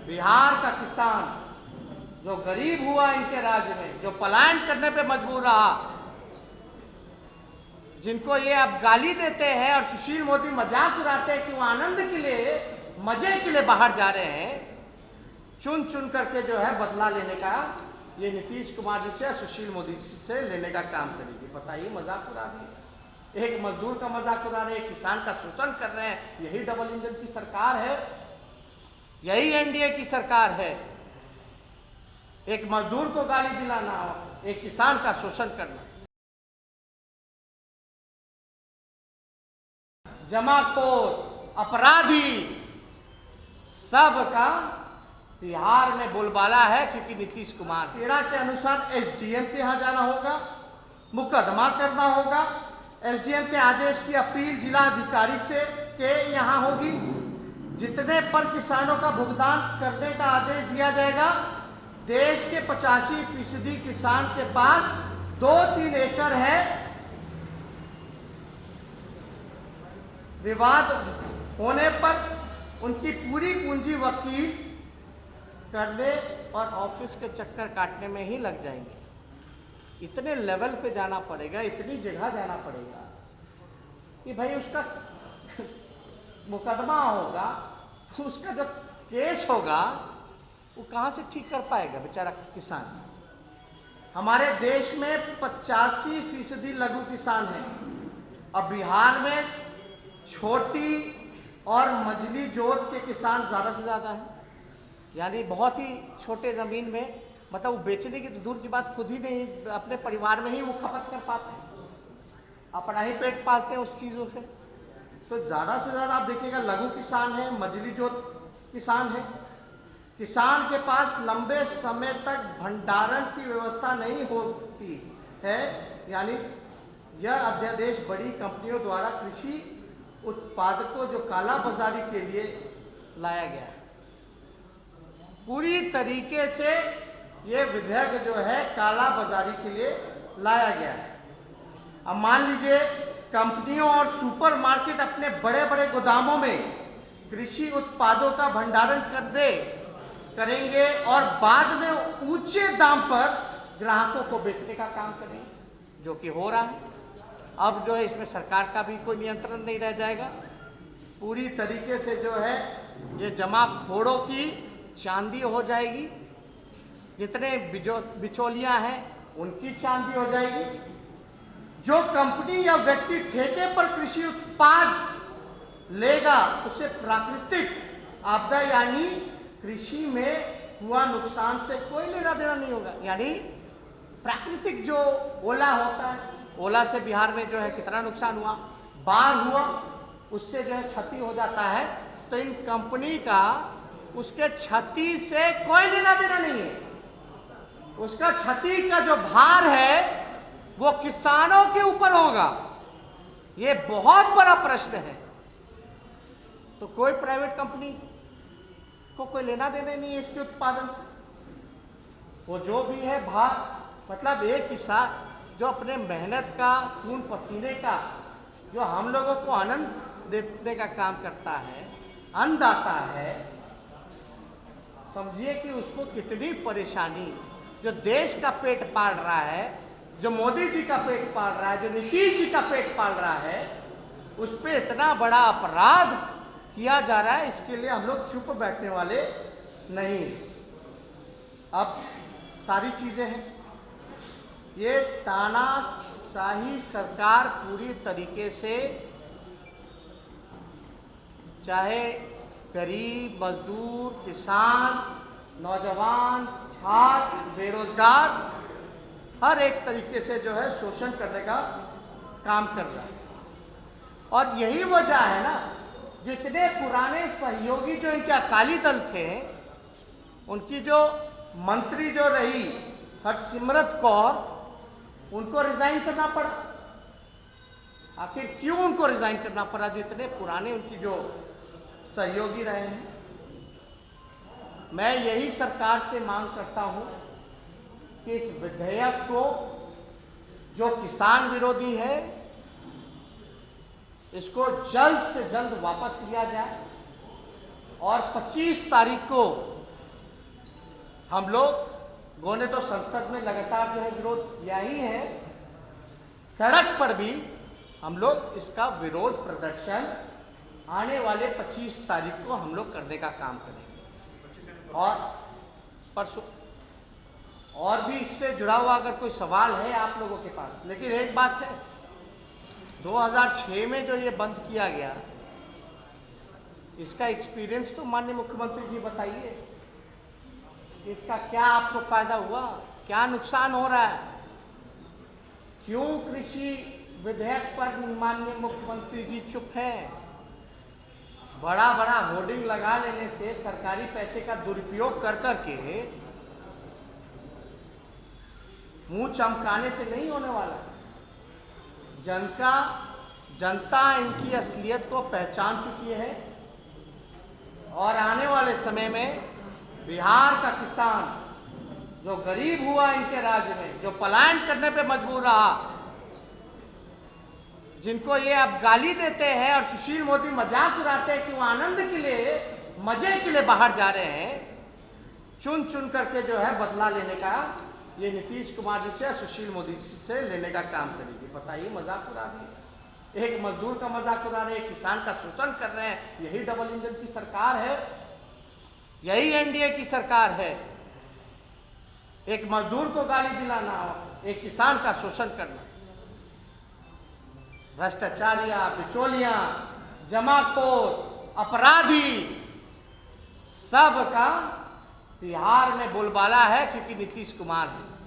बिहार का किसान जो गरीब हुआ इनके राज्य में, जो पलायन करने पे मजबूर रहा, जिनको ये अब गाली देते हैं और सुशील मोदी मजाक उड़ाते हैं कि वो आनंद के लिए, मजे के लिए बाहर जा रहे हैं, चुन चुन करके जो है बदला लेने का ये नीतीश कुमार जी से, सुशील मोदी जी से लेने का काम करेगी। बताइए, मजाक उड़ा दिए, एक मजदूर का मजाक उड़ा रहे हैं, किसान का शोषण कर रहे हैं। यही डबल इंजन की सरकार है, यही एनडीए की सरकार है। एक मजदूर को गाली दिलाना, एक किसान का शोषण करना। जमाखोर, अपराधी, सबका बिहार में बोलबाला है, क्योंकि नीतीश कुमार 13 के अनुसार एसडीएम के यहाँ जाना होगा, मुकदमा करना होगा। एसडीएम के आदेश की अपील जिला अधिकारी से के यहाँ होगी। जितने पर किसानों का भुगतान करने का आदेश दिया जाएगा, देश के 85% किसान के पास 2-3 एकड़ है। विवाद होने पर उनकी पूरी पूंजी वकील करने और ऑफिस के चक्कर काटने में ही लग जाएंगे। इतने लेवल पे जाना पड़ेगा, इतनी जगह जाना पड़ेगा कि भाई उसका मुकदमा होगा, तो उसका जो केस होगा वो कहाँ से ठीक कर पाएगा बेचारा किसान। हमारे देश में 85% लघु किसान हैं। अब बिहार में छोटी और मझली जोत के किसान ज़्यादा से ज़्यादा हैं, यानी बहुत ही छोटे ज़मीन में, मतलब वो बेचने की दूर की बात, खुद ही नहीं, अपने परिवार में ही वो खपत कर पाते हैं, अपना ही पेट पालते हैं उस चीज़ों से। तो ज़्यादा से ज़्यादा आप देखिएगा लघु किसान है, मझली जोत किसान है। किसान के पास लंबे समय तक भंडारण की व्यवस्था नहीं होती है, यानी यह अध्यादेश बड़ी कंपनियों द्वारा कृषि उत्पादकों जो काला बाजारी के लिए लाया गया है। पूरी तरीके से ये विधेयक जो है काला बाजारी के लिए लाया गया है। अब मान लीजिए कंपनियों और सुपरमार्केट अपने बड़े बड़े गोदामों में कृषि उत्पादों का भंडारण करेंगे और बाद में ऊंचे दाम पर ग्राहकों को बेचने का काम करेंगे, जो कि हो रहा है। अब जो है इसमें सरकार का भी कोई नियंत्रण नहीं रह जाएगा। पूरी तरीके से जो है ये जमाखोरों की चांदी हो जाएगी। जितने बिचौलियां हैं उनकी चांदी हो जाएगी। जो कंपनी या व्यक्ति ठेके पर कृषि उत्पाद लेगा उसे प्राकृतिक आपदा यानी कृषि में हुआ नुकसान से कोई लेना देना नहीं होगा। यानी प्राकृतिक जो ओला होता है, ओला से बिहार में जो है कितना नुकसान हुआ, बाढ़ हुआ, उससे जो है क्षति हो जाता है, तो इन कंपनी का उसके क्षति से कोई लेना देना नहीं है। उसका क्षति का जो भार है वो किसानों के ऊपर होगा। ये बहुत बड़ा प्रश्न है। तो कोई प्राइवेट कंपनी को कोई लेना देना नहीं है इसके उत्पादन से। वो जो भी है भार, मतलब एक किसान जो अपने मेहनत का, खून पसीने का, जो हम लोगों को आनंद देने का काम करता है, अन्नदाता है, समझिए कि उसको कितनी परेशानी, जो देश का पेट पाल रहा है, जो मोदी जी का पेट पाल रहा है, जो नीतीश जी का पेट पाल रहा है, उस पर इतना बड़ा अपराध किया जा रहा है। इसके लिए हम लोग चुप बैठने वाले नहीं। अब सारी चीज़ें हैं। ये तानाशाही सरकार पूरी तरीके से, चाहे गरीब, मजदूर, किसान, नौजवान, छात्र, बेरोजगार, हर एक तरीके से जो है शोषण करने का काम कर रहा है। और यही वजह है ना, जो इतने पुराने सहयोगी जो इनके अकाली दल थे, उनकी जो मंत्री जो रही हरसिमरत कौर, उनको रिजाइन करना पड़ा। आखिर क्यों उनको रिजाइन करना पड़ा, जो इतने पुराने उनकी जो सहयोगी रहे हैं? मैं यही सरकार से मांग करता हूं कि इस विधेयक को, जो किसान विरोधी है, इसको जल्द से जल्द वापस लिया जाए और 25 तारीख को हम लोगों ने तो संसद में लगातार जो है विरोध किया ही है, सड़क पर भी हम लोग इसका विरोध प्रदर्शन आने वाले 25 तारीख को हम लोग करने का काम करेंगे। और परसों और भी इससे जुड़ा हुआ अगर कोई सवाल है आप लोगों के पास। लेकिन एक बात है, 2006 में जो ये बंद किया गया, इसका एक्सपीरियंस तो माननीय मुख्यमंत्री जी बताइए, इसका क्या आपको फायदा हुआ, क्या नुकसान हो रहा है? क्यों कृषि विधेयक पर माननीय मुख्यमंत्री जी चुप हैं? बड़ा बड़ा होर्डिंग लगा लेने से, सरकारी पैसे का दुरुपयोग कर करके मुंह चमकाने से नहीं होने वाला। जनता इनकी असलियत को पहचान चुकी है और आने वाले समय में बिहार का किसान जो गरीब हुआ इनके राज्य में, जो पलायन करने पे मजबूर रहा, जिनको ये अब गाली देते हैं और सुशील मोदी मजाक उड़ाते हैं कि वो आनंद के लिए, मजे के लिए बाहर जा रहे हैं, चुन चुन करके जो है बदला लेने का ये नीतीश कुमार जी से, सुशील मोदी जी से लेने का काम करेगी। बताइए, मजाक उड़ा दिए, एक मजदूर का मजाक उड़ा रहे हैं, किसान का शोषण कर रहे हैं। यही डबल इंजन की सरकार है, यही एनडीए की सरकार है। एक मजदूर को गाली दिलाना, एक किसान का शोषण करना। भ्रष्टाचारिया, बिचौलिया, जमाखोर, अपराधी, सब का बिहार में बोलबाला है, क्योंकि नीतीश कुमार है।